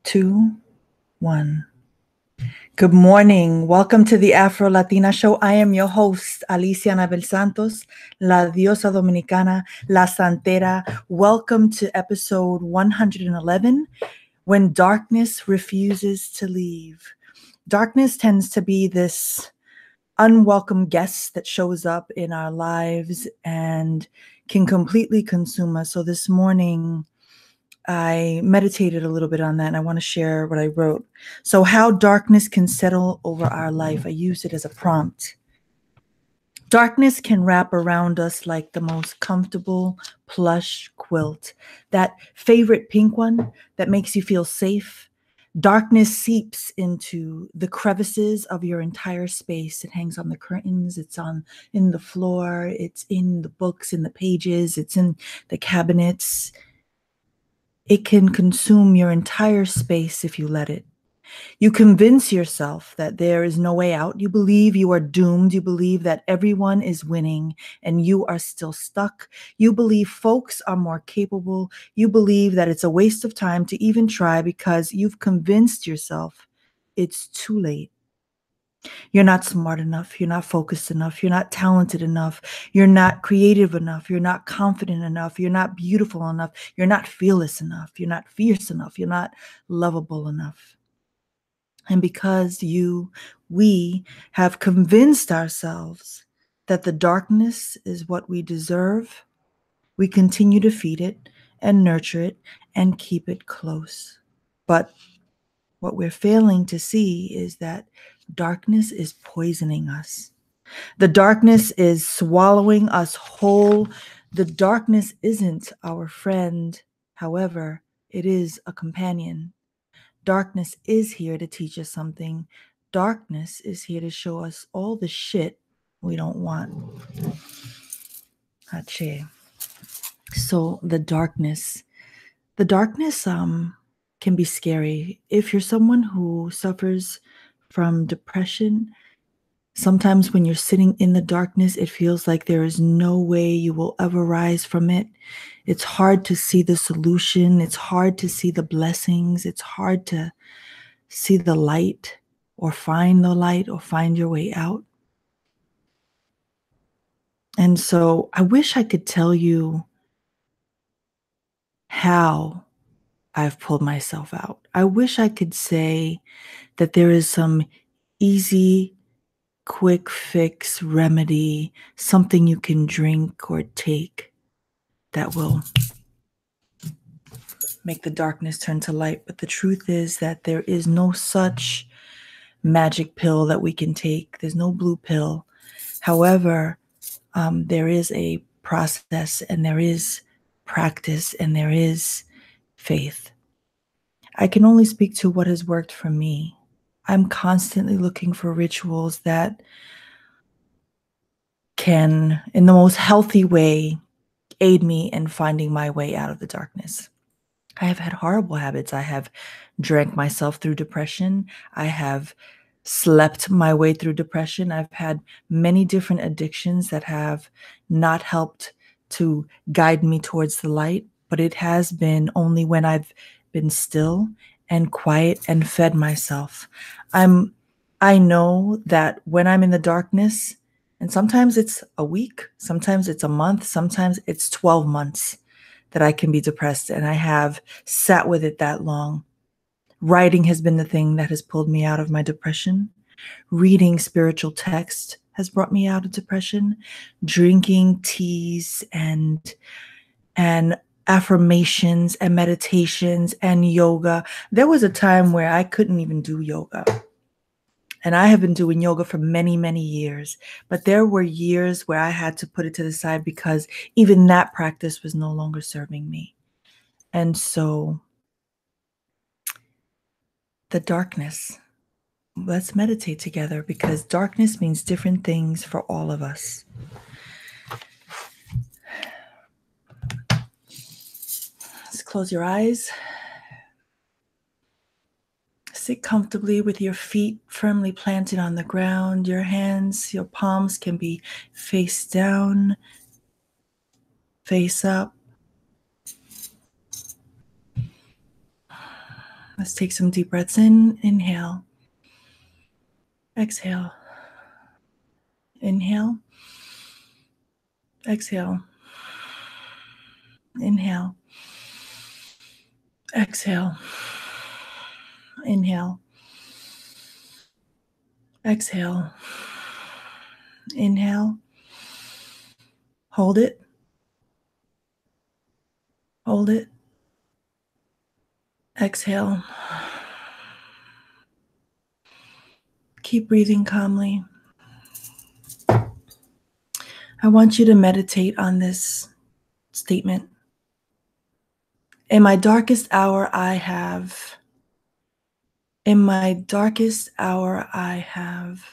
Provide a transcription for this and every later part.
2, 1. Good morning. Welcome to the Afro Latina Show. I am your host, Alicia Anabel Santos, La Diosa Dominicana, La Santera. Welcome to episode 111, When Darkness Refuses to Leave. Darkness tends to be this unwelcome guest that shows up in our lives and can completely consume us. So this morning, I meditated a little bit on that, and I want to share what I wrote. So, how darkness can settle over our life. I used it as a prompt. Darkness can wrap around us like the most comfortable plush quilt, that favorite pink one that makes you feel safe. Darkness seeps into the crevices of your entire space. It hangs on the curtains, it's in the floor, it's in the books, in the pages, it's in the cabinets. It can consume your entire space if you let it. You convince yourself that there is no way out. You believe you are doomed. You believe that everyone is winning and you are still stuck. You believe folks are more capable. You believe that it's a waste of time to even try because you've convinced yourself it's too late. You're not smart enough. You're not focused enough. You're not talented enough. You're not creative enough. You're not confident enough. You're not beautiful enough. You're not fearless enough. You're not fierce enough. You're not lovable enough. And because we have convinced ourselves that the darkness is what we deserve, we continue to feed it and nurture it and keep it close. But what we're failing to see is that darkness is poisoning us. The darkness is swallowing us whole. The darkness isn't our friend. However, it is a companion. Darkness is here to teach us something. Darkness is here to show us all the shit we don't want. Hache. So the darkness can be scary. If you're someone who suffers from depression, sometimes when you're sitting in the darkness, it feels like there is no way you will ever rise from it. It's hard to see the solution. It's hard to see the blessings. It's hard to see the light or find the light or find your way out. And so I wish I could tell you how I've pulled myself out. I wish I could say that there is some easy, quick fix remedy, something you can drink or take that will make the darkness turn to light. But the truth is that there is no such magic pill that we can take. There's no blue pill. However, there is a process and there is practice and there is faith. I can only speak to what has worked for me. I'm constantly looking for rituals that can, in the most healthy way, aid me in finding my way out of the darkness. I have had horrible habits. I have drank myself through depression. I have slept my way through depression. I've had many different addictions that have not helped to guide me towards the light, but it has been only when I've been still and quiet and fed myself. I know that when I'm in the darkness, and sometimes it's a week, sometimes it's a month, sometimes it's 12 months that I can be depressed, and I have sat with it that long. Writing has been the thing that has pulled me out of my depression. Reading spiritual text has brought me out of depression. Drinking teas and affirmations and meditations and yoga. There was a time where I couldn't even do yoga. And I have been doing yoga for many, many years. But there were years where I had to put it to the side because even that practice was no longer serving me. And so the darkness, let's meditate together because darkness means different things for all of us. Let's close your eyes. Sit comfortably with your feet firmly planted on the ground. Your hands, your palms can be face down, face up. Let's take some deep breaths in. Inhale. Exhale. Inhale. Exhale. Inhale. Exhale. Inhale. Exhale. Inhale. Hold it. Hold it. Exhale. Keep breathing calmly. I want you to meditate on this statement. In my darkest hour, I have. In my darkest hour, I have.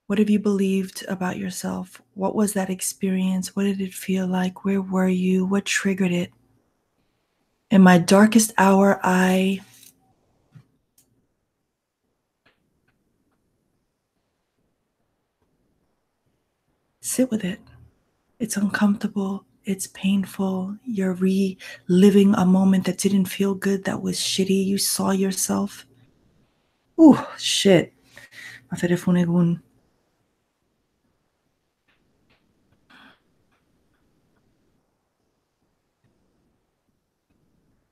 What have you believed about yourself? What was that experience? What did it feel like? Where were you? What triggered it? In my darkest hour, I. Sit with it. It's uncomfortable. It's painful. You're reliving a moment that didn't feel good, that was shitty. You saw yourself. Ooh, shit.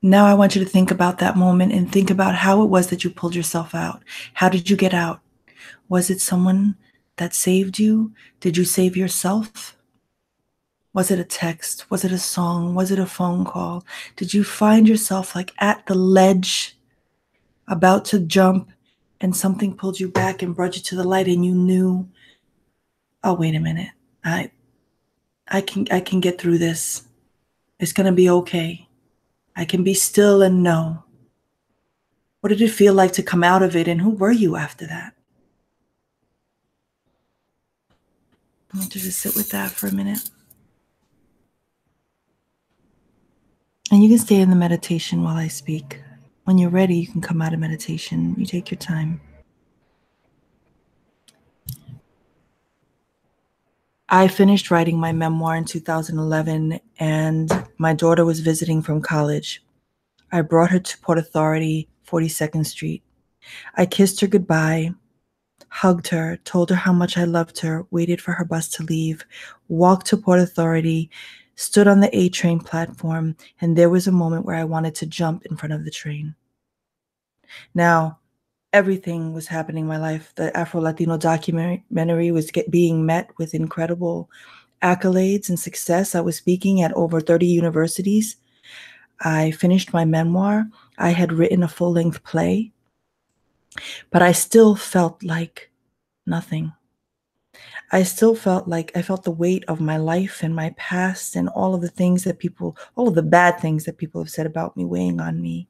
Now I want you to think about that moment and think about how it was that you pulled yourself out. How did you get out? Was it someone that saved you? Did you save yourself? Was it a text? Was it a song? Was it a phone call? Did you find yourself like at the ledge, about to jump, and something pulled you back and brought you to the light and you knew, oh, wait a minute. I can get through this. It's going to be okay. I can be still and know. What did it feel like to come out of it, and who were you after that? I want you to sit with that for a minute. And you can stay in the meditation while I speak. When you're ready, you can come out of meditation. You take your time. I finished writing my memoir in 2011, and my daughter was visiting from college. I brought her to Port Authority, 42nd Street. I kissed her goodbye, hugged her, told her how much I loved her, waited for her bus to leave, walked to Port Authority, stood on the A train platform, and there was a moment where I wanted to jump in front of the train. Now, everything was happening in my life. The Afro-Latino documentary was being met with incredible accolades and success. I was speaking at over 30 universities. I finished my memoir. I had written a full-length play, but I still felt like nothing. I still felt like I felt the weight of my life and my past and all of the things that all of the bad things that people have said about me weighing on me,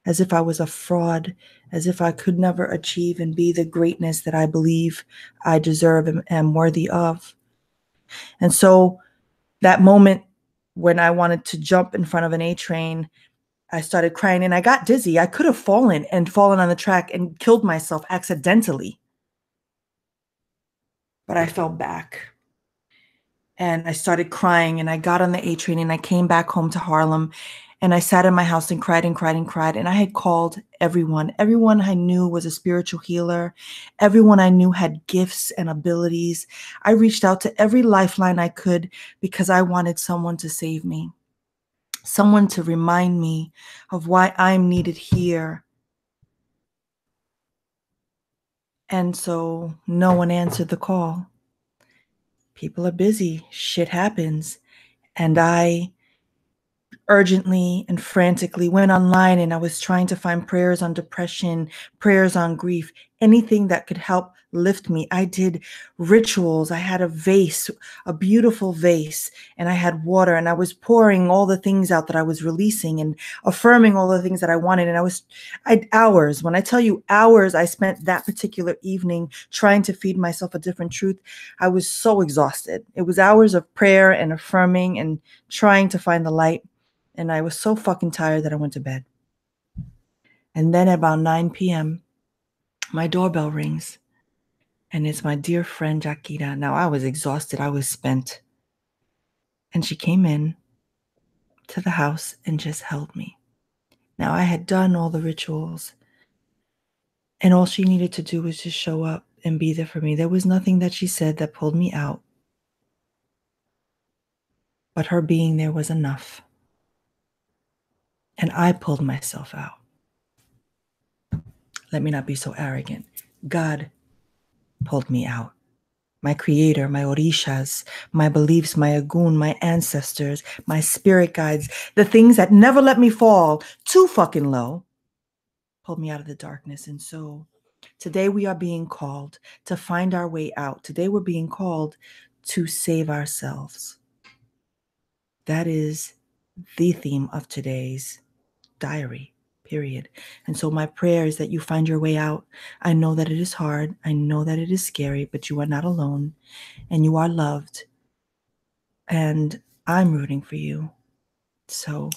as if I was a fraud, as if I could never achieve and be the greatness that I believe I deserve and am worthy of. And so that moment when I wanted to jump in front of an A train, I started crying and I got dizzy. I could have fallen on the track and killed myself accidentally. But I fell back and I started crying, and I got on the A train and I came back home to Harlem, and I sat in my house and cried and cried and cried. And I had called everyone. Everyone I knew was a spiritual healer. Everyone I knew had gifts and abilities. I reached out to every lifeline I could because I wanted someone to save me, someone to remind me of why I'm needed here. And so no one answered the call. People are busy. Shit happens. And I urgently and frantically went online, and I was trying to find prayers on depression, prayers on grief, anything that could help lift me. I did rituals. I had a vase, a beautiful vase, and I had water, and I was pouring all the things out that I was releasing and affirming all the things that I wanted. And I hours, when I tell you hours, I spent that particular evening trying to feed myself a different truth. I was so exhausted. It was hours of prayer and affirming and trying to find the light. And I was so fucking tired that I went to bed. And then at about 9 p.m., my doorbell rings. And it's my dear friend, Jaquita. Now, I was exhausted. I was spent. And she came in to the house and just held me. Now, I had done all the rituals, and all she needed to do was just show up and be there for me. There was nothing that she said that pulled me out, but her being there was enough. And I pulled myself out. Let me not be so arrogant. God pulled me out. My creator, my orishas, my beliefs, my agun, my ancestors, my spirit guides, the things that never let me fall too fucking low, pulled me out of the darkness. And so today we are being called to find our way out. Today we're being called to save ourselves. That is the theme of today's diary, period. And so my prayer is that you find your way out. I know that it is hard. I know that it is scary, but you are not alone and you are loved. And I'm rooting for you. So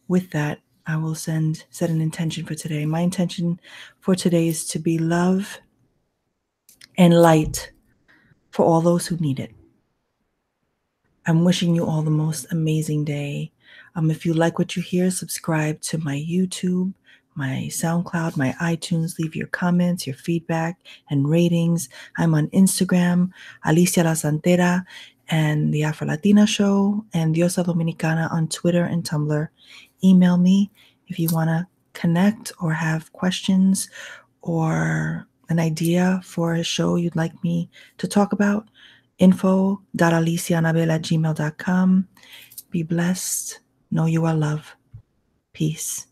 with that, I will set an intention for today. My intention for today is to be love and light for all those who need it. I'm wishing you all the most amazing day. If you like what you hear, subscribe to my YouTube, my SoundCloud, my iTunes. Leave your comments, your feedback, and ratings. I'm on Instagram, Alicia La Santera, and the Afro Latina Show, and Diosa Dominicana on Twitter and Tumblr. Email me if you want to connect or have questions or an idea for a show you'd like me to talk about. info.alicianabel@gmail.com. Be blessed. Know you are loved. Peace.